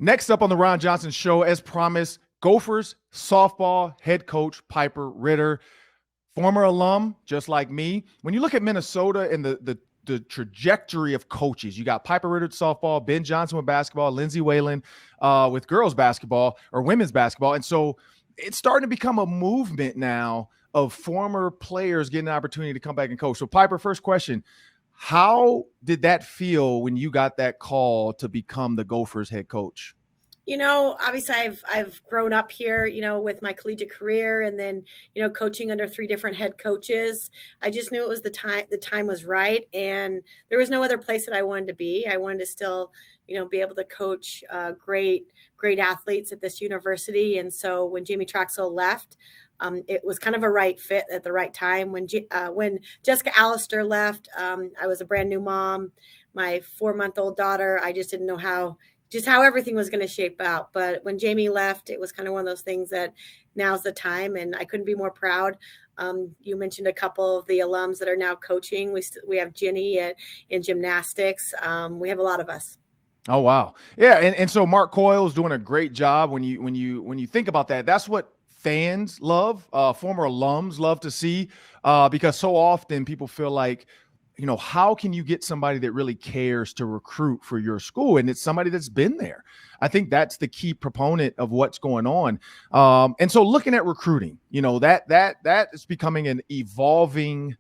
Next up on the Ron Johnson Show, as promised, Gophers softball head coach Piper Ritter, former alum, just like me. When you look at Minnesota and the trajectory of coaches, you got Piper Ritter at softball, Ben Johnson with basketball, Lindsey Whalen with girls basketball or women's basketball. And so it's starting to become a movement now of former players getting an opportunity to come back and coach. So Piper, first question, how did that feel when you got that call to become the Gophers head coach? Obviously I've grown up here, with my collegiate career and then, coaching under three different head coaches. I just knew it was the time was right. And there was no other place that I wanted to be. I wanted to still, be able to coach great athletes at this university. And so when Jamie Troxell left, it was kind of a right fit at the right time. When Jessica Allister left, I was a brand new mom, my 4-month-old daughter. I just didn't know how everything was going to shape out. But when Jamie left, it was kind of one of those things that now's the time, and I couldn't be more proud. You mentioned a couple of the alums that are now coaching. We have Ginny in gymnastics. We have a lot of us. Oh, wow. Yeah. And so Mark Coyle is doing a great job. When you think about that, that's what fans love, former alums love to see, because so often people feel like, how can you get somebody that really cares to recruit for your school? And it's somebody that's been there. I think that's the key proponent of what's going on. And so looking at recruiting, that is becoming an evolving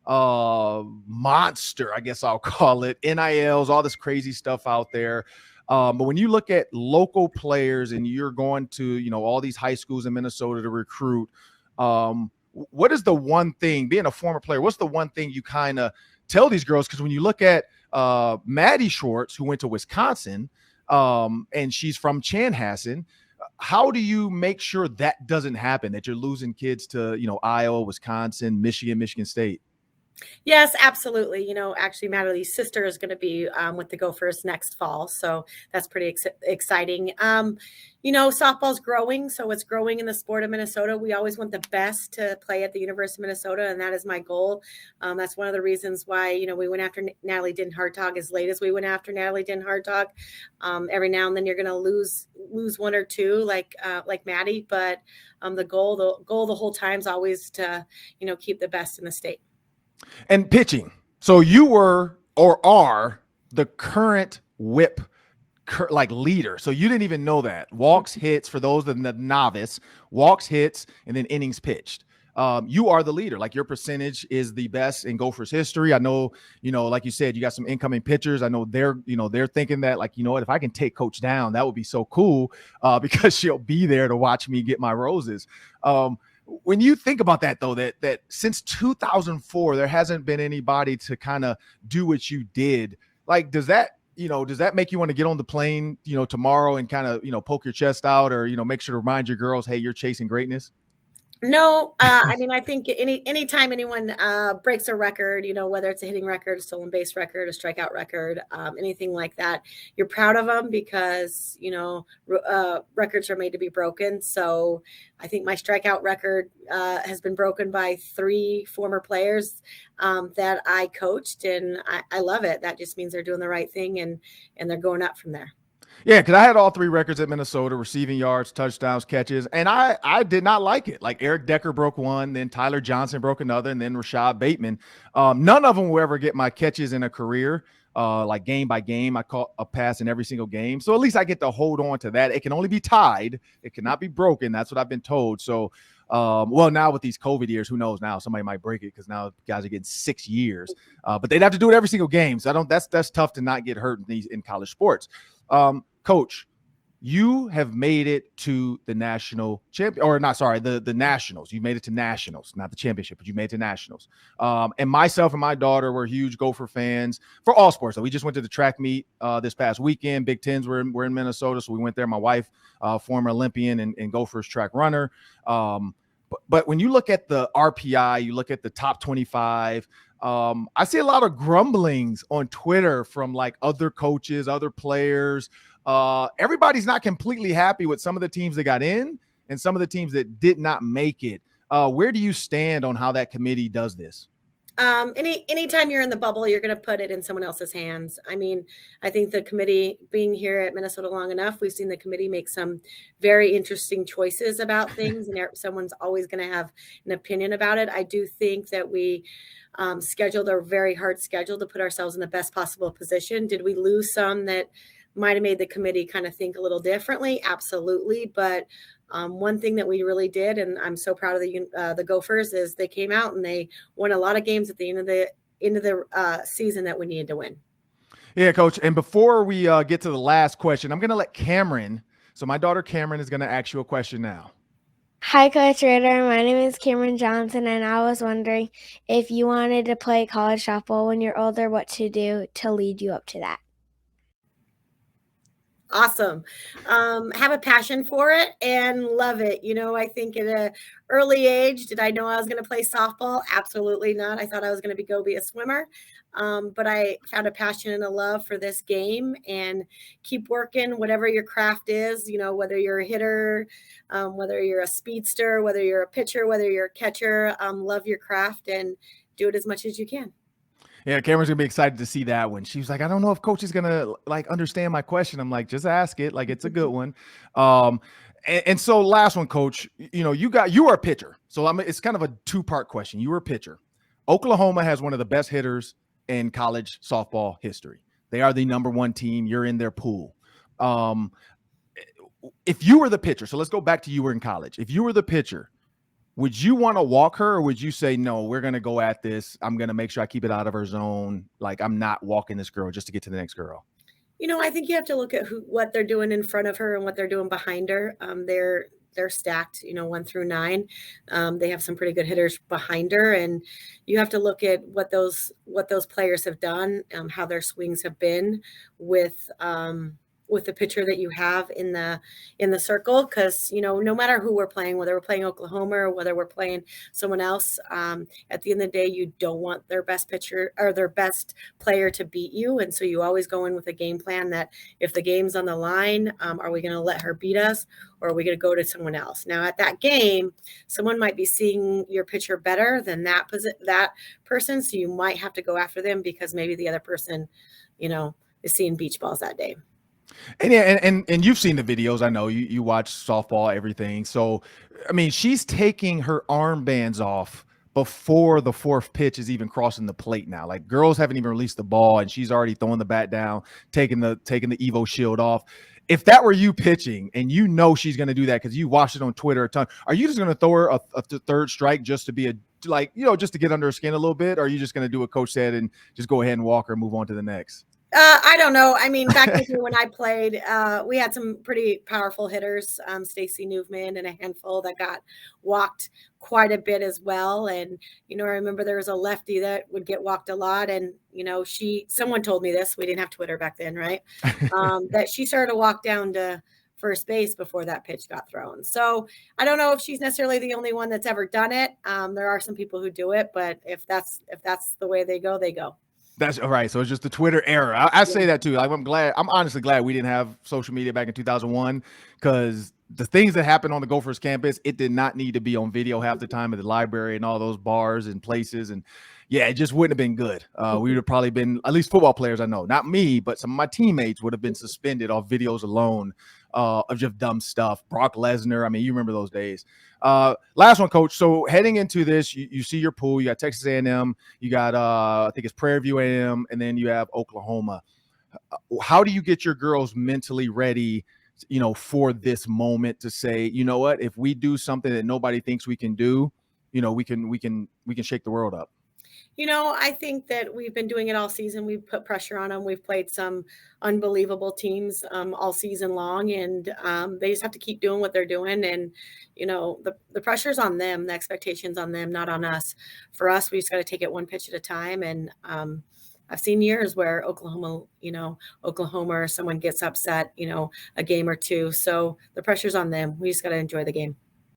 monster, I guess I'll call it. NILs, all this crazy stuff out there. But when you look at local players and you're going to, all these high schools in Minnesota to recruit, what is the one thing, being a former player, what's the one thing you kind of tell these girls? Because when you look at Maddie Schwartz, who went to Wisconsin, and she's from Chanhassen, how do you make sure that doesn't happen, that you're losing kids to, Iowa, Wisconsin, Michigan State? Yes, absolutely. Actually, Madeli's sister is going to be with the Gophers next fall. So that's pretty exciting. Softball's growing. So it's growing in the sport of Minnesota. We always want the best to play at the University of Minnesota. And that is my goal. That's one of the reasons why, we went after Natalie Din-Hartog as late as we went after Natalie Din-Hartog. Every now and then you're going to lose one or two like Maddie. But the goal the whole time is always to, keep the best in the state. And pitching. So you were or are the current whip leader. So you didn't even know that. Walks, hits, for those that are the novice, walks, hits, and then innings pitched. You are the leader. Like, your percentage is the best in Gophers history. I know, like you said, you got some incoming pitchers. I know they're thinking that, like, if I can take Coach down, that would be so cool, because she'll be there to watch me get my roses. When you think about that, though, that since 2004, there hasn't been anybody to kind of do what you did. Like, does that make you want to get on the plane, tomorrow and kind of, poke your chest out, or, make sure to remind your girls, hey, you're chasing greatness? No, I think anytime anyone breaks a record, whether it's a hitting record, a stolen base record, a strikeout record, anything like that, you're proud of them because, records are made to be broken. So I think my strikeout record has been broken by 3 former players that I coached, and I love it. That just means they're doing the right thing and they're going up from there. Yeah, because I had all 3 records at Minnesota: receiving yards, touchdowns, catches, and I did not like it. Like, Eric Decker broke one, then Tyler Johnson broke another, and then Rashad Bateman. None of them will ever get my catches in a career, like game by game. I caught a pass in every single game. So at least I get to hold on to that. It can only be tied. It cannot be broken. That's what I've been told. So, now with these COVID years, who knows now? Somebody might break it because now guys are getting 6 years. But they'd have to do it every single game. So that's tough to not get hurt in college sports. Coach, you have made it to the national champion, or not, sorry, the nationals. You made it to nationals, not the championship, but you made it to nationals. And myself and my daughter were huge Gopher fans for all sports. So we just went to the track meet this past weekend. Big Tens were in Minnesota, so we went there. My wife, former Olympian and Gophers track runner. But when you look at the RPI, you look at the top 25, I see a lot of grumblings on Twitter from like other coaches, other players. Everybody's not completely happy with some of the teams that got in and some of the teams that did not make it. Where do you stand on how that committee does this? Anytime you're in the bubble, you're going to put it in someone else's hands. I mean, I think the committee, being here at Minnesota long enough, we've seen the committee make some very interesting choices about things, and someone's always going to have an opinion about it. I do think that we scheduled a very hard schedule to put ourselves in the best possible position. Did we lose some that might have made the committee kind of think a little differently? Absolutely. But one thing that we really did, and I'm so proud of the Gophers, is they came out and they won a lot of games at the end of the season that we needed to win. Yeah, Coach. And before we get to the last question, I'm going to let Cameron. So my daughter Cameron is going to ask you a question now. Hi, Coach Ritter. My name is Cameron Johnson, and I was wondering if you wanted to play college softball when you're older, what to do to lead you up to that. Awesome. Have a passion for it and love it. I think at an early age, did I know I was going to play softball? Absolutely not. I thought I was going to go be a swimmer. But I found a passion and a love for this game, and keep working whatever your craft is, whether you're a hitter, whether you're a speedster, whether you're a pitcher, whether you're a catcher, love your craft and do it as much as you can. Yeah, Cameron's gonna be excited to see that one. She was like, I don't know if Coach is gonna understand my question. I'm like, just ask it. Like, it's a good one. And so last one, Coach. You are a pitcher. So it's kind of a two-part question. You were a pitcher. Oklahoma has one of the best hitters in college softball history. They are the number one team. You're in their pool. If you were the pitcher, so let's go back to you were in college. If you were the pitcher, would you want to walk her, or would you say, no, we're going to go at this. I'm going to make sure I keep it out of her zone. Like, I'm not walking this girl just to get to the next girl. I think you have to look at what they're doing in front of her and what they're doing behind her. They're stacked, 1 through 9. They have some pretty good hitters behind her, and you have to look at what those players have done, how their swings have been with the pitcher that you have in the circle. Because no matter who we're playing, whether we're playing Oklahoma or whether we're playing someone else, at the end of the day, you don't want their best pitcher or their best player to beat you. And so you always go in with a game plan that if the game's on the line, are we going to let her beat us, or are we going to go to someone else? Now at that game, someone might be seeing your pitcher better than that person, so you might have to go after them because maybe the other person is seeing beach balls that day. And yeah, and you've seen the videos. I know you watch softball, everything. So, I mean, she's taking her armbands off before the fourth pitch is even crossing the plate now. Like, girls haven't even released the ball, and she's already throwing the bat down, taking the Evo shield off. If that were you pitching, and she's going to do that because you watched it on Twitter a ton, are you just going to throw her a third strike just to be just to get under her skin a little bit? Or are you just going to do what Coach said and just go ahead and walk her and move on to the next? I don't know. I mean, back when I played, we had some pretty powerful hitters, Stacy Newman and a handful that got walked quite a bit as well. And, I remember there was a lefty that would get walked a lot. And, someone told me this, we didn't have Twitter back then, right? That she started to walk down to first base before that pitch got thrown. So I don't know if she's necessarily the only one that's ever done it. There are some people who do it, but if that's the way they go, they go. That's all right. So it's just the Twitter era. I say that too. I'm honestly glad we didn't have social media back in 2001, because the things that happened on the Gophers campus, it did not need to be on video half the time at the library and all those bars and places. And yeah, it just wouldn't have been good. We would have probably been, at least football players I know, not me, but some of my teammates would have been suspended off videos alone of just dumb stuff. Brock Lesnar. I mean, you remember those days. Last one, Coach. So heading into this, you see your pool. You got Texas A&M. You got, I think it's Prairie View A&M, and then you have Oklahoma. How do you get your girls mentally ready, for this moment to say, you know what, if we do something that nobody thinks we can do, we can shake the world up? I think that we've been doing it all season. We've put pressure on them. We've played some unbelievable teams all season long, and they just have to keep doing what they're doing. And, the pressure's on them, the expectation's on them, not on us. For us, we just got to take it one pitch at a time. And I've seen years where Oklahoma or someone gets upset, a game or two. So the pressure's on them. We just got to enjoy the game.